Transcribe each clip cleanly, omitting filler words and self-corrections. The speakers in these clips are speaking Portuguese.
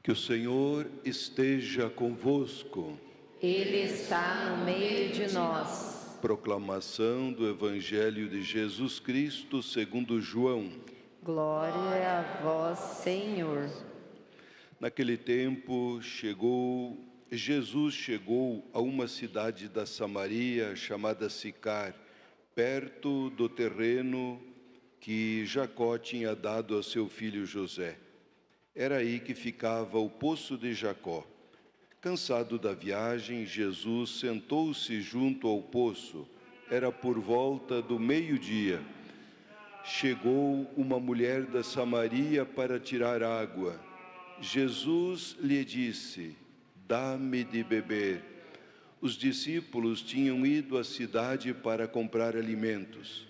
Que o Senhor esteja convosco. Ele está no meio de nós. Proclamação do Evangelho de Jesus Cristo segundo João. Glória a vós, Senhor. Naquele tempo, Jesus chegou a uma cidade da Samaria chamada Sicar, perto do terreno que Jacó tinha dado a seu filho José. Era aí que ficava o poço de Jacó. Cansado da viagem, Jesus sentou-se junto ao poço. Era por volta do meio-dia. Chegou uma mulher da Samaria para tirar água. Jesus lhe disse: "Dá-me de beber." Os discípulos tinham ido à cidade para comprar alimentos.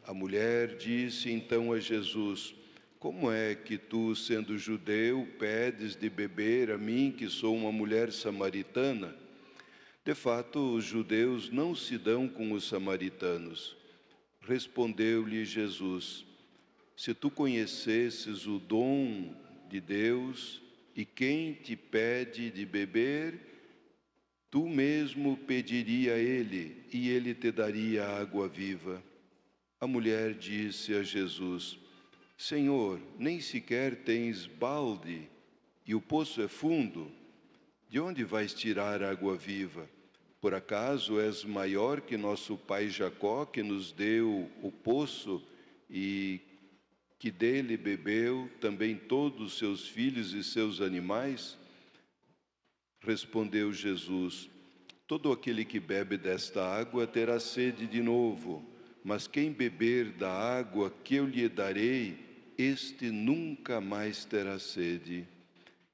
A mulher disse então a Jesus: "Como é que tu, sendo judeu, pedes de beber a mim, que sou uma mulher samaritana?" De fato, os judeus não se dão com os samaritanos. Respondeu-lhe Jesus: "Se tu conhecesses o dom de Deus e quem te pede de beber, tu mesmo pediria a ele e ele te daria água viva." A mulher disse a Jesus: "Senhor, nem sequer tens balde e o poço é fundo. De onde vais tirar água viva? Por acaso és maior que nosso pai Jacó, que nos deu o poço e que dele bebeu também todos os seus filhos e seus animais?" Respondeu Jesus: "Todo aquele que bebe desta água terá sede de novo, mas quem beber da água que eu lhe darei, este nunca mais terá sede.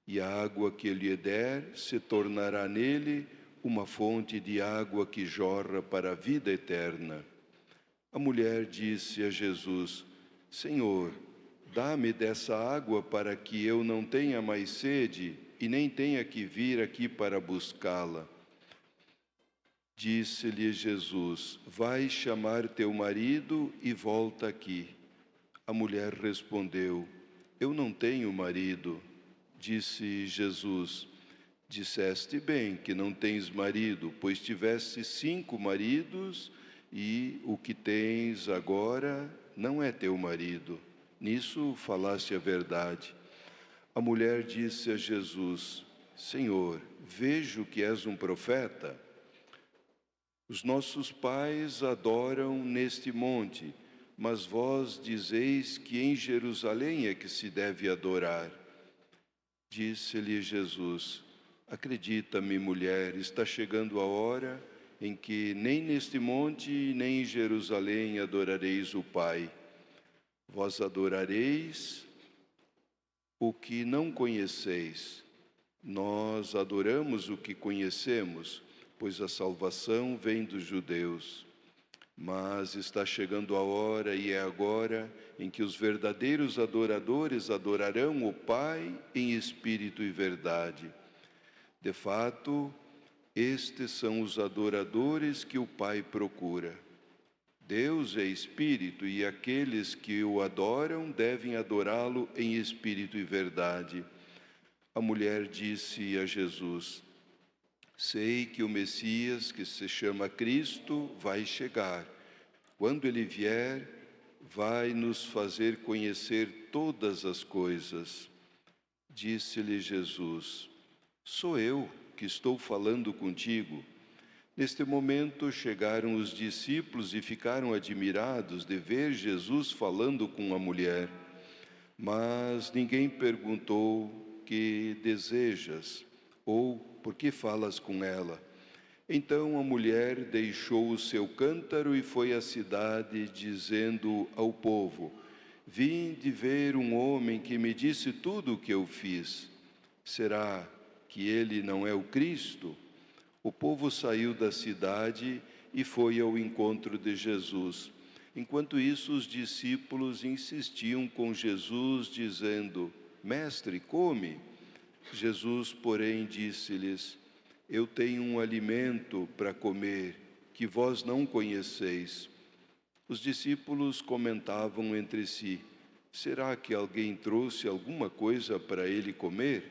E a água que eu lhe der se tornará nele uma fonte de água que jorra para a vida eterna." A mulher disse a Jesus: "Senhor, dá-me dessa água para que eu não tenha mais sede e nem tenha que vir aqui para buscá-la." Disse-lhe Jesus: "Vai chamar teu marido e volta aqui." A mulher respondeu: "Eu não tenho marido." Disse Jesus: "Disseste bem que não tens marido, pois tiveste 5 maridos e o que tens agora não é teu marido. Nisso falaste a verdade." A mulher disse a Jesus: "Senhor, vejo que és um profeta. Os nossos pais adoram neste monte, mas vós dizeis que em Jerusalém é que se deve adorar." Disse-lhe Jesus: "Acredita-me, mulher, está chegando a hora em que nem neste monte nem em Jerusalém adorareis o Pai. Vós adorareis o que não conheceis. Nós adoramos o que conhecemos, pois a salvação vem dos judeus. Mas está chegando a hora, e é agora, em que os verdadeiros adoradores adorarão o Pai em espírito e verdade. De fato, estes são os adoradores que o Pai procura. Deus é espírito, e aqueles que o adoram devem adorá-lo em espírito e verdade." A mulher disse a Jesus: "Sei que o Messias, que se chama Cristo, vai chegar. Quando ele vier, vai nos fazer conhecer todas as coisas." Disse-lhe Jesus: "Sou eu que estou falando contigo." Neste momento chegaram os discípulos e ficaram admirados de ver Jesus falando com a mulher. Mas ninguém perguntou: "Que desejas?" ou "Por que falas com ela?" Então a mulher deixou o seu cântaro e foi à cidade, dizendo ao povo: "Vim de ver um homem que me disse tudo o que eu fiz. Será que ele não é o Cristo?" O povo saiu da cidade e foi ao encontro de Jesus. Enquanto isso, os discípulos insistiam com Jesus, dizendo: "Mestre, come." Jesus, porém, disse-lhes: "Eu tenho um alimento para comer, que vós não conheceis." Os discípulos comentavam entre si: "Será que alguém trouxe alguma coisa para ele comer?"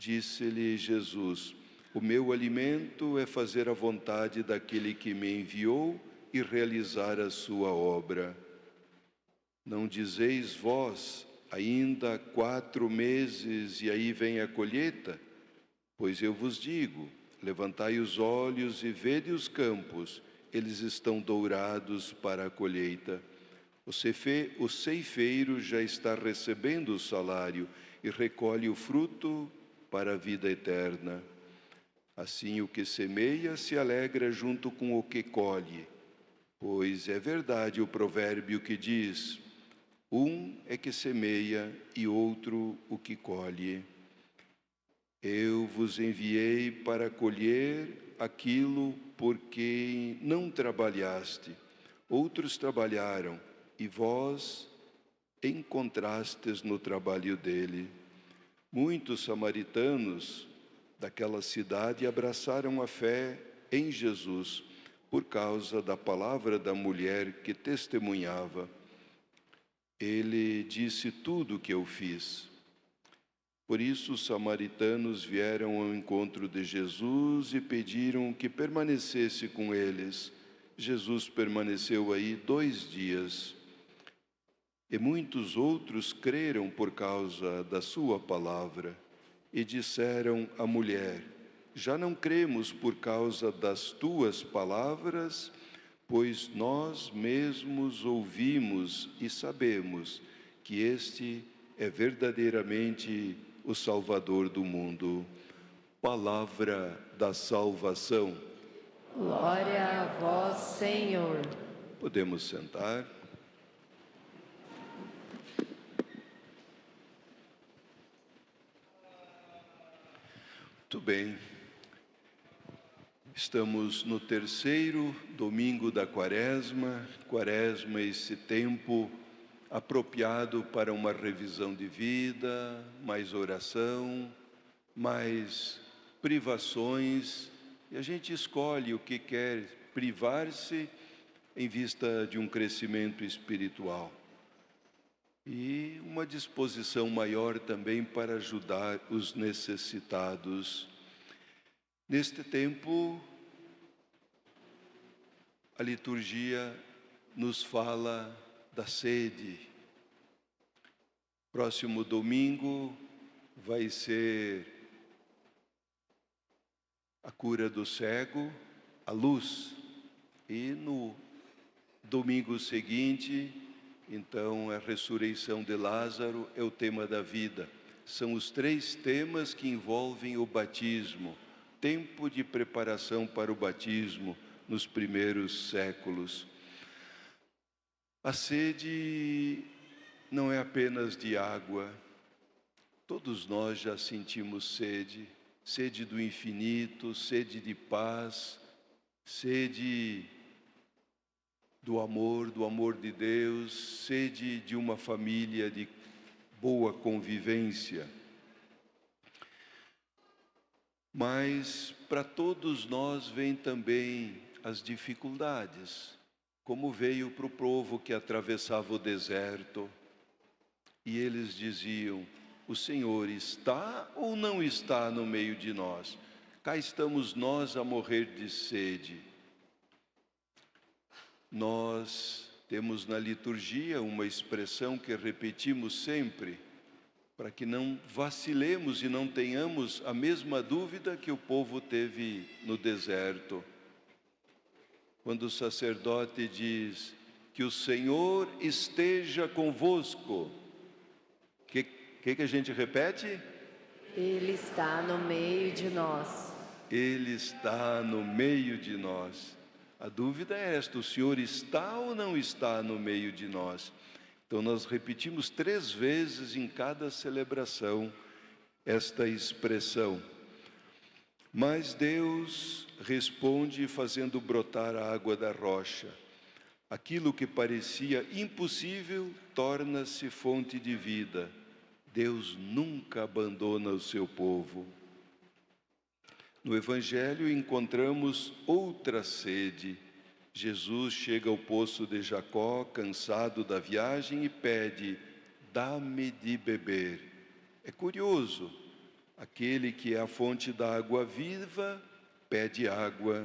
Disse-lhe Jesus: o meu alimento é fazer a vontade daquele que me enviou e realizar a sua obra. Não dizeis vós, ainda 4 meses e aí vem a colheita? Pois eu vos digo, levantai os olhos e vede os campos, eles estão dourados para a colheita. O ceifeiro já está recebendo o salário e recolhe o fruto para a vida eterna. Assim o que semeia se alegra junto com o que colhe, pois é verdade o provérbio que diz: um é que semeia e outro o que colhe. Eu vos enviei para colher aquilo por que não trabalhaste. Outros trabalharam e vós encontrastes no trabalho dele. Muitos samaritanos daquela cidade abraçaram a fé em Jesus por causa da palavra da mulher que testemunhava. Ele disse tudo o que eu fiz. Por isso os samaritanos vieram ao encontro de Jesus e pediram que permanecesse com eles. Jesus permaneceu aí 2 dias. E muitos outros creram por causa da sua palavra. E disseram à mulher: já não cremos por causa das tuas palavras, pois nós mesmos ouvimos e sabemos que este é verdadeiramente o Salvador do mundo. Palavra da salvação. Glória a vós, Senhor. Podemos sentar. Muito bem. Estamos no 3º domingo da Quaresma. Quaresma é esse tempo apropriado para uma revisão de vida, mais oração, mais privações. E a gente escolhe o que quer privar-se em vista de um crescimento espiritual. E uma disposição maior também para ajudar os necessitados. Neste tempo, a liturgia nos fala da sede. Próximo domingo vai ser a cura do cego, a luz. E no domingo seguinte, então, a ressurreição de Lázaro é o tema da vida. São os 3 temas que envolvem o batismo, tempo de preparação para o batismo nos primeiros séculos. A sede não é apenas de água. Todos nós já sentimos sede, sede do infinito, sede de paz, sede do amor de Deus, sede de uma família de boa convivência. Mas para todos nós vêm também as dificuldades, como veio para o povo que atravessava o deserto. E eles diziam: o Senhor está ou não está no meio de nós? Cá estamos nós a morrer de sede. Nós temos na liturgia uma expressão que repetimos sempre, para que não vacilemos e não tenhamos a mesma dúvida que o povo teve no deserto. Quando o sacerdote diz que o Senhor esteja convosco, que a gente repete? Ele está no meio de nós. Ele está no meio de nós. A dúvida é esta: o Senhor está ou não está no meio de nós? Então nós repetimos 3 vezes em cada celebração esta expressão. Mas Deus responde fazendo brotar a água da rocha. Aquilo que parecia impossível torna-se fonte de vida. Deus nunca abandona o seu povo. No Evangelho encontramos outra sede. Jesus chega ao poço de Jacó, cansado da viagem, e pede: dá-me de beber. É curioso, Aquele que é a fonte da água viva pede água.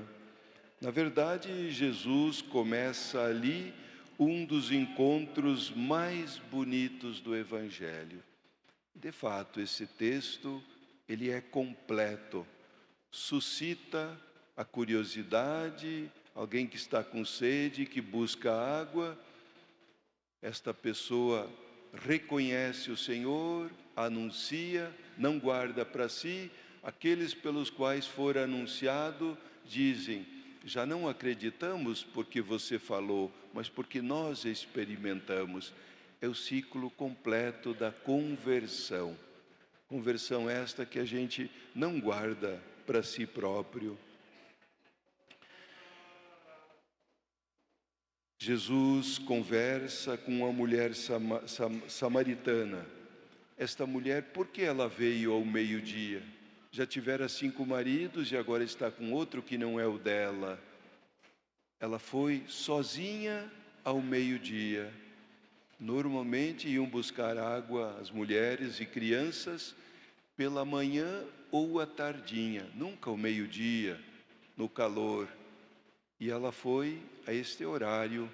Na verdade, Jesus começa ali um dos encontros mais bonitos do Evangelho. De fato, esse texto, ele é completo, suscita a curiosidade, alguém que está com sede, que busca água. Esta pessoa reconhece o Senhor, anuncia, não guarda para si. Aqueles pelos quais for anunciado dizem: já não acreditamos porque você falou, mas porque nós experimentamos. É o ciclo completo da conversão. Conversão esta que a gente não guarda para si próprio. Jesus conversa com uma mulher samaritana. Esta mulher, por que ela veio ao meio-dia? Já tivera 5 maridos e agora está com outro que não é o dela. Ela foi sozinha ao meio-dia. Normalmente iam buscar água as mulheres e crianças pela manhã ou à tardinha, nunca ao meio-dia, no calor. E ela foi a este horário.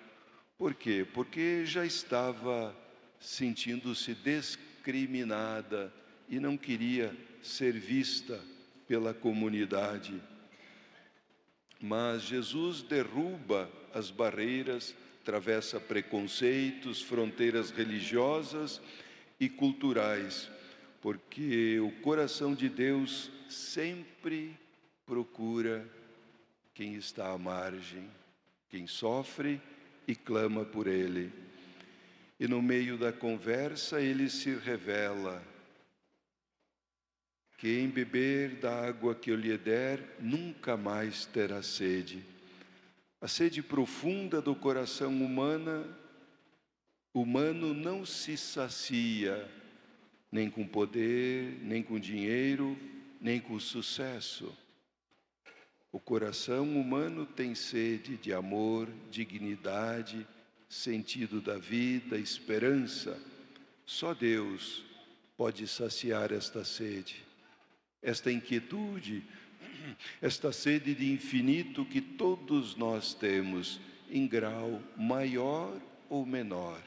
Por quê? Porque já estava sentindo-se discriminada e não queria ser vista pela comunidade. Mas Jesus derruba as barreiras, atravessa preconceitos, fronteiras religiosas e culturais, porque o coração de Deus sempre procura quem está à margem, quem sofre e clama por Ele. E no meio da conversa Ele se revela: quem beber da água que eu lhe der, nunca mais terá sede. A sede profunda do coração humano não se sacia nem com poder, nem com dinheiro, nem com sucesso. O coração humano tem sede de amor, dignidade, sentido da vida, esperança. Só Deus pode saciar esta sede, esta inquietude, esta sede de infinito que todos nós temos, em grau maior ou menor.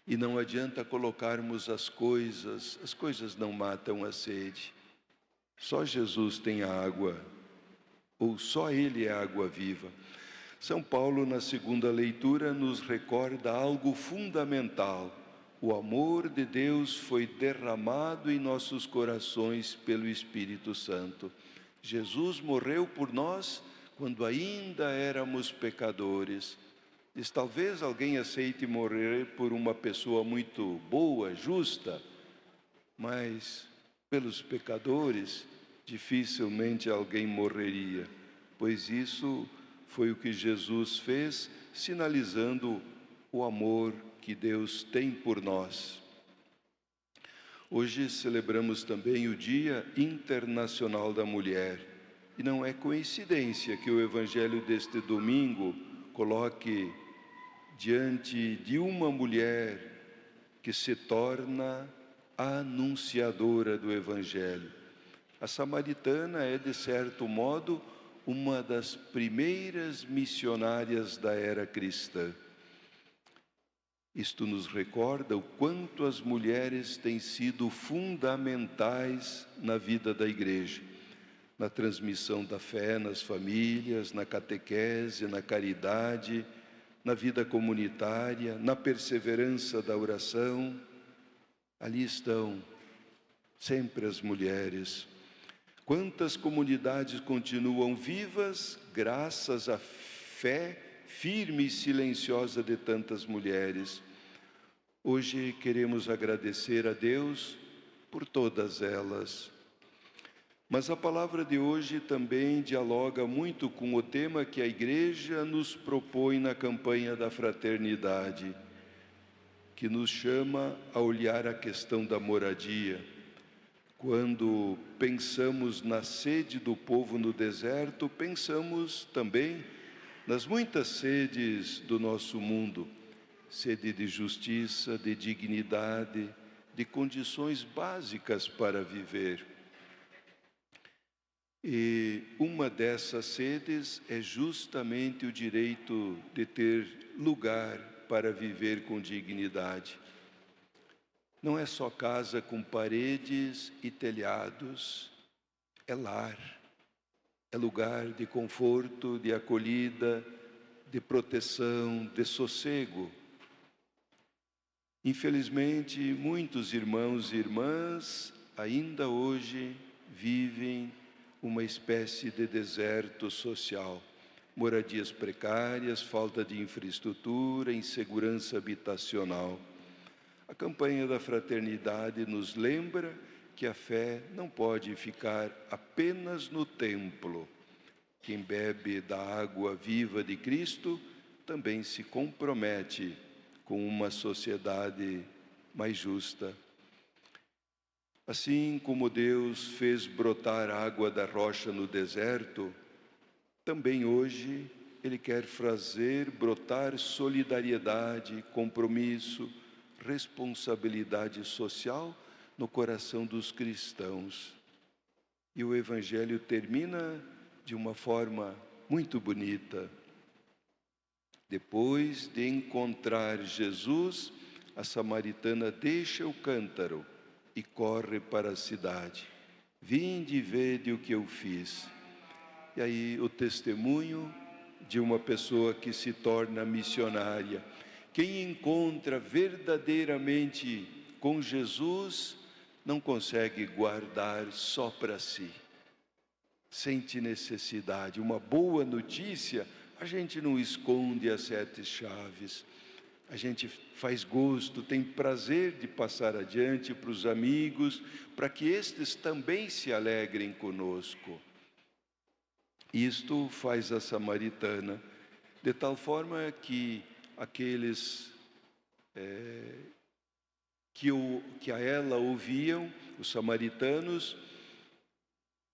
E não adianta colocarmos as coisas não matam a sede. Só Jesus tem a água, ou só Ele é a água viva. São Paulo, na segunda leitura, nos recorda algo fundamental. O amor de Deus foi derramado em nossos corações pelo Espírito Santo. Jesus morreu por nós quando ainda éramos pecadores. Diz: talvez alguém aceite morrer por uma pessoa muito boa, justa, mas pelos pecadores dificilmente alguém morreria, pois isso foi o que Jesus fez, sinalizando o amor que Deus tem por nós. Hoje celebramos também o Dia Internacional da Mulher. E não é coincidência que o Evangelho deste domingo coloque diante de uma mulher que se torna a anunciadora do Evangelho. A samaritana é, de certo modo, uma das primeiras missionárias da era cristã. Isto nos recorda o quanto as mulheres têm sido fundamentais na vida da igreja, na transmissão da fé nas famílias, na catequese, na caridade, na vida comunitária, na perseverança da oração. Ali estão sempre as mulheres. Quantas comunidades continuam vivas graças à fé firme e silenciosa de tantas mulheres. Hoje queremos agradecer a Deus por todas elas. Mas a palavra de hoje também dialoga muito com o tema que a Igreja nos propõe na campanha da fraternidade, que nos chama a olhar a questão da moradia. Quando pensamos na sede do povo no deserto, pensamos também nas muitas sedes do nosso mundo: sede de justiça, de dignidade, de condições básicas para viver. E uma dessas sedes é justamente o direito de ter lugar para viver com dignidade. Não é só casa com paredes e telhados, é lar, é lugar de conforto, de acolhida, de proteção, de sossego. Infelizmente, muitos irmãos e irmãs ainda hoje vivem uma espécie de deserto social. Moradias precárias, falta de infraestrutura, insegurança habitacional. A campanha da fraternidade nos lembra que a fé não pode ficar apenas no templo. Quem bebe da água viva de Cristo também se compromete com uma sociedade mais justa. Assim como Deus fez brotar água da rocha no deserto, também hoje Ele quer fazer brotar solidariedade, compromisso, responsabilidade social no coração dos cristãos. E o Evangelho termina de uma forma muito bonita. Depois de encontrar Jesus, a samaritana deixa o cântaro e corre para a cidade. Vinde e vede o que eu fiz. E aí o testemunho de uma pessoa que se torna missionária. Quem encontra verdadeiramente com Jesus não consegue guardar só para si. Sente necessidade. Uma boa notícia, a gente não esconde as 7 chaves. A gente faz gosto, tem prazer de passar adiante para os amigos, para que estes também se alegrem conosco. Isto faz a samaritana, de tal forma que aqueles que a ela ouviam, os samaritanos,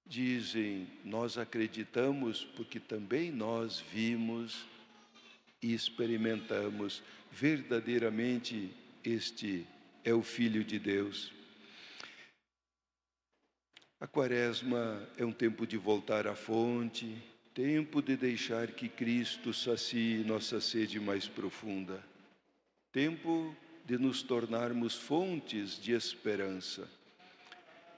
dizem: nós acreditamos porque também nós vimos e experimentamos. Verdadeiramente este é o Filho de Deus. A Quaresma é um tempo de voltar à fonte, tempo de deixar que Cristo sacie nossa sede mais profunda, tempo de nos tornarmos fontes de esperança.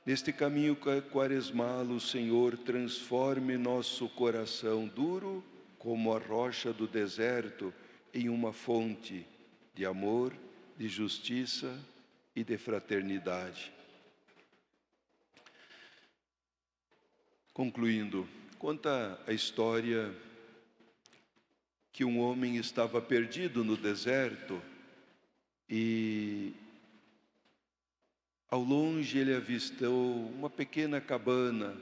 Neste caminho quaresmal, o Senhor transforme nosso coração duro como a rocha do deserto em uma fonte de amor, de justiça e de fraternidade. Concluindo, conta a história que um homem estava perdido no deserto e ao longe ele avistou uma pequena cabana,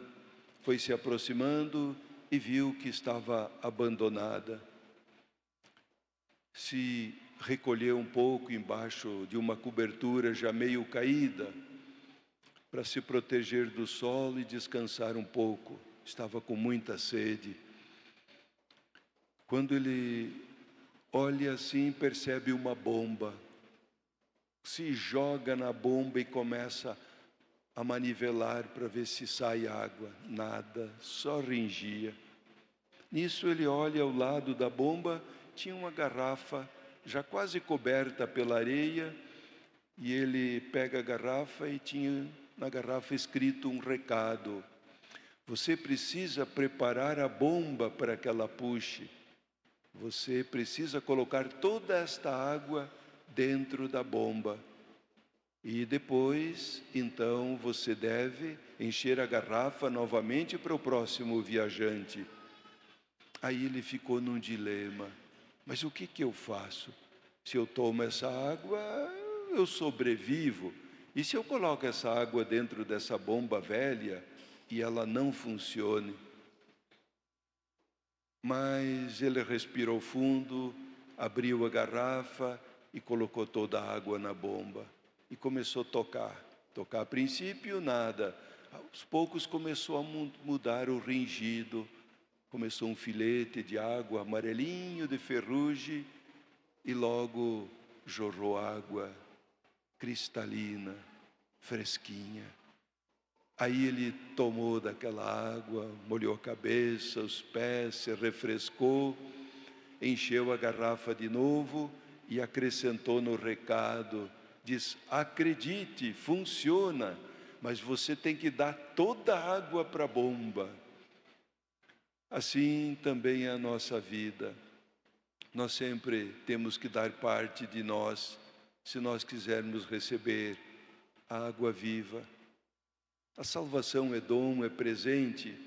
foi se aproximando e viu que estava abandonada. Se recolheu um pouco embaixo de uma cobertura já meio caída, para se proteger do sol e descansar um pouco. Estava com muita sede. Quando ele olha assim, percebe uma bomba. Se joga na bomba e começa a manivelar para ver se sai água. Nada, só ringia. Nisso ele olha ao lado da bomba, tinha uma garrafa já quase coberta pela areia, e ele pega a garrafa e tinha na garrafa escrito um recado: você precisa preparar a bomba para que ela puxe. Você precisa colocar toda esta água dentro da bomba. E depois, então, você deve encher a garrafa novamente para o próximo viajante. Aí ele ficou num dilema. Mas o que eu faço? Se eu tomo essa água, eu sobrevivo. E se eu coloco essa água dentro dessa bomba velha e ela não funcione? Mas ele respirou fundo, abriu a garrafa e colocou toda a água na bomba. E começou a tocar. Tocar a princípio, nada. Aos poucos começou a mudar o ringido. Começou um filete de água amarelinho de ferrugem e logo jorrou água cristalina, fresquinha. Aí ele tomou daquela água, molhou a cabeça, os pés, se refrescou, encheu a garrafa de novo e acrescentou no recado, diz: acredite, funciona, mas você tem que dar toda a água para a bomba. Assim também é a nossa vida. Nós sempre temos que dar parte de nós, se nós quisermos receber a água viva. A salvação é dom, é presente,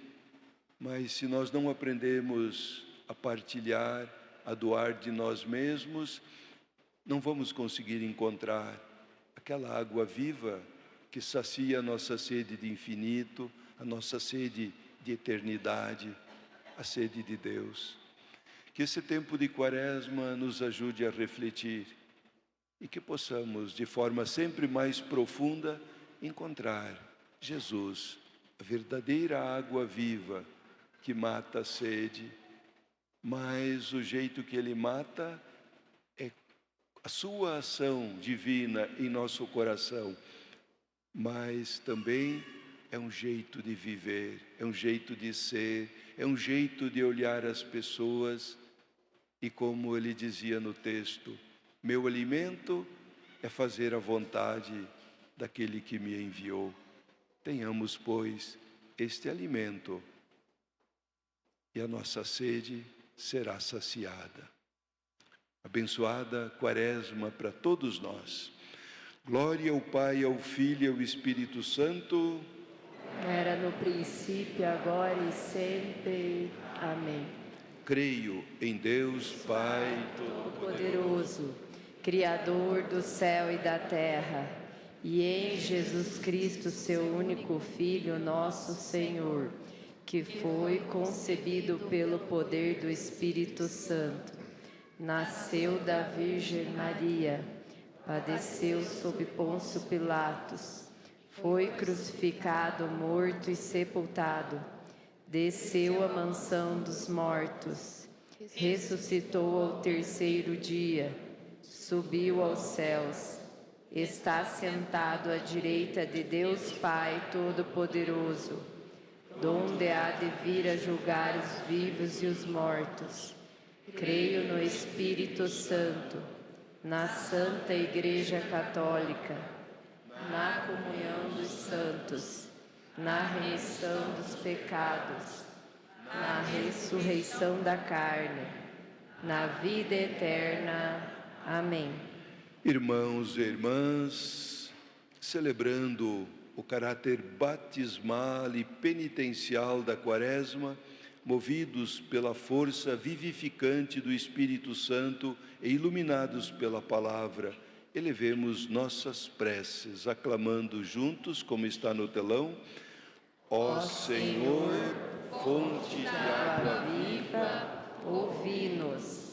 mas se nós não aprendemos a partilhar, a doar de nós mesmos, não vamos conseguir encontrar aquela água viva que sacia a nossa sede de infinito, a nossa sede de eternidade, a sede de Deus. Que esse tempo de Quaresma nos ajude a refletir e que possamos, de forma sempre mais profunda, encontrar Jesus, a verdadeira água viva que mata a sede, mas o jeito que Ele mata é a sua ação divina em nosso coração, mas também é um jeito de viver, é um jeito de ser, é um jeito de olhar as pessoas e, como Ele dizia no texto, meu alimento é fazer a vontade daquele que me enviou. Tenhamos, pois, este alimento e a nossa sede será saciada. Abençoada Quaresma para todos nós. Glória ao Pai, ao Filho e ao Espírito Santo. Era no princípio, agora e sempre. Amém. Creio em Deus, Pai Todo-Poderoso, Criador do céu e da terra, e em Jesus Cristo, seu único Filho, nosso Senhor, que foi concebido pelo poder do Espírito Santo, nasceu da Virgem Maria, padeceu sob Pôncio Pilatos, foi crucificado, morto e sepultado, desceu à mansão dos mortos, ressuscitou ao terceiro dia, subiu aos céus, está sentado à direita de Deus Pai Todo-Poderoso, donde há de vir a julgar os vivos e os mortos. Creio no Espírito Santo, na Santa Igreja Católica, na comunhão dos santos, na remissão dos pecados, na ressurreição da carne, na vida eterna. Amém. Irmãos e irmãs, celebrando o caráter batismal e penitencial da Quaresma, movidos pela força vivificante do Espírito Santo e iluminados pela palavra, elevemos nossas preces, aclamando juntos, como está no telão: Ó Senhor, fonte de água viva, ouvi-nos.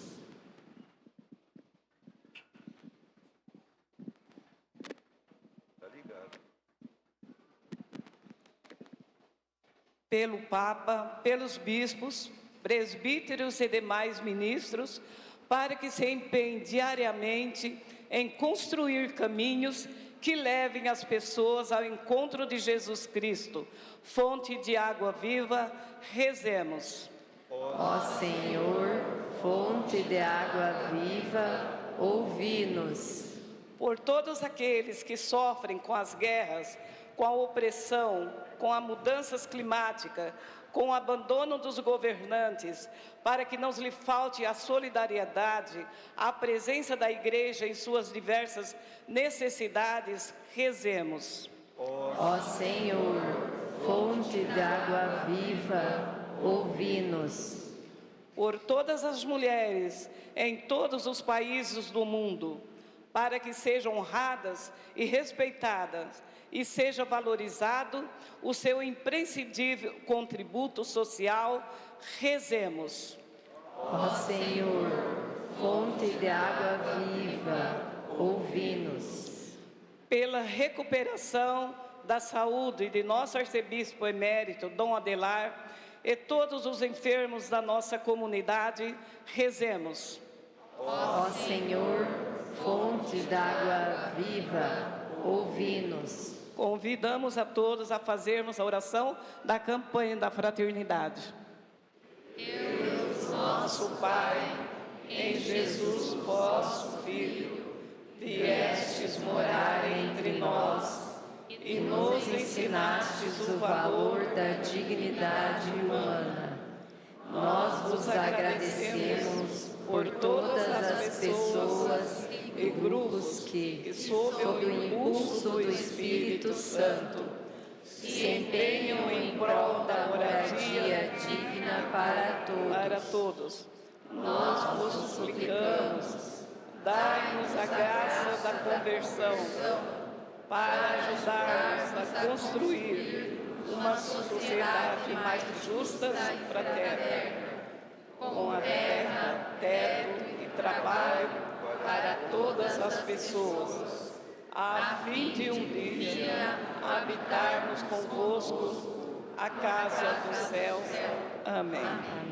Pelo Papa, pelos bispos, presbíteros e demais ministros, para que se empenhem diariamente em construir caminhos que levem as pessoas ao encontro de Jesus Cristo, fonte de água viva. Rezemos. Ó Senhor, fonte de água viva, ouvi-nos. Por todos aqueles que sofrem com as guerras, com a opressão, com as mudanças climáticas, com o abandono dos governantes, para que não lhe falte a solidariedade, a presença da Igreja em suas diversas necessidades, rezemos. Ó Senhor, fonte de água viva, ouvi-nos. Por todas as mulheres em todos os países do mundo, para que sejam honradas e respeitadas, e seja valorizado o seu imprescindível contributo social, rezemos. Ó Senhor, fonte de água viva, ouvi-nos. Pela recuperação da saúde de nosso arcebispo emérito, Dom Adelar, e todos os enfermos da nossa comunidade, rezemos. Ó Senhor, fonte de água viva, ouvi-nos. Convidamos a todos a fazermos a oração da campanha da fraternidade. Deus nosso Pai, em Jesus vosso Filho, viestes morar entre nós e nos ensinastes o valor da dignidade humana. Nós vos agradecemos por todas as pessoas e grupos que, sob o impulso do Espírito Santo, se empenham em prol da moradia digna para todos. Nós vos suplicamos, dai-nos a graça da conversão, para ajudarmos a construir uma sociedade mais justa e fraterna, com a terra, teto e trabalho para todas as pessoas, a fim de um dia habitarmos convosco a casa do céu. Amém.